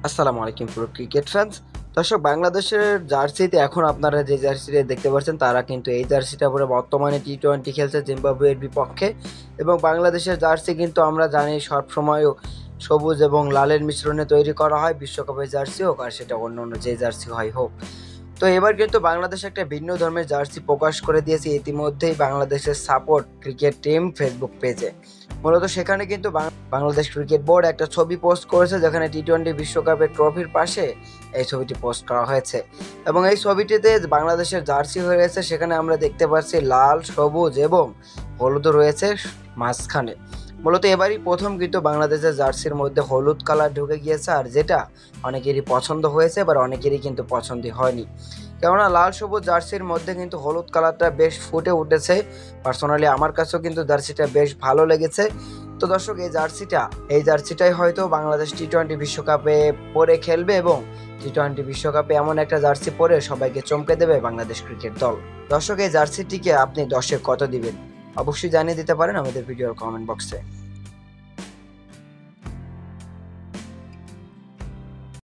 আসসালামু আলাইকুম পুরো ক্রিকেট ফ্যান্স। দর্শক, বাংলাদেশের জার্সিতে এখন আপনারা যে জার্সিটা দেখতে পাচ্ছেন তারা কিন্তু এই জার্সিটা পরে বর্তমানে টি-20 খেলছে জিম্বাবুয়ের বিপক্ষে। এবং বাংলাদেশের জার্সি কিন্তু আমরা জানি সবসময় সবুজ এবং লালের মিশ্রণে তৈরি করা হয়, বিশ্বকাপের জার্সি হোক আর সেটা অন্য অন্য যে জার্সি হয় হোক। তো এবার কিন্তু বাংলাদেশ একটা ভিন্ন ধর্মের জার্সি প্রকাশ করে দিয়েছে ইতিমধ্যেই বাংলাদেশের সাপোর্ট ক্রিকেট টিম ফেসবুক পেজে। মূলত সেখানে কিন্তু বাংলাদেশ ক্রিকেট বোর্ড একটা ছবি পোস্ট করেছে, যেখানে টি-20 বিশ্বকাপের ট্রফির পাশে এই ছবিটি পোস্ট করা হয়েছে। এবং এই ছবিটিতে বাংলাদেশের জার্সি হয়েছে, সেখানে আমরা দেখতে পাচ্ছি লাল, সবুজ এবং হলুদ রয়েছে মাঝখানে। মূলত এবারই প্রথম কিন্তু বাংলাদেশের জার্সির মধ্যে হলুদ কালার ঢুকে গিয়েছে, আর যেটা অনেকেরই পছন্দ হয়েছে, এবার অনেকেরই কিন্তু পছন্দই হয়নি। কেননা লাল সবুজ জার্সির মধ্যে কিন্তু হলুদ কালারটা বেশ ফুটে উঠেছে। পার্সোনালি আমার কাছেও কিন্তু জার্সিটা বেশ ভালো লেগেছে। তো দর্শক, এই জার্সিটাই হয়তো বাংলাদেশ টি-20 বিশ্বকাপে পরে খেলবে, এবং টি-20 বিশ্বকাপে এমন একটা জার্সি পরে সবাইকে চমকে দেবে বাংলাদেশ ক্রিকেট দল। দর্শক, এই জার্সিটিকে আপনি 10-এ কত দিবেন অবশ্যই জানিয়ে দিতে পারেন আমাদের ভিডিওর কমেন্ট বক্সে।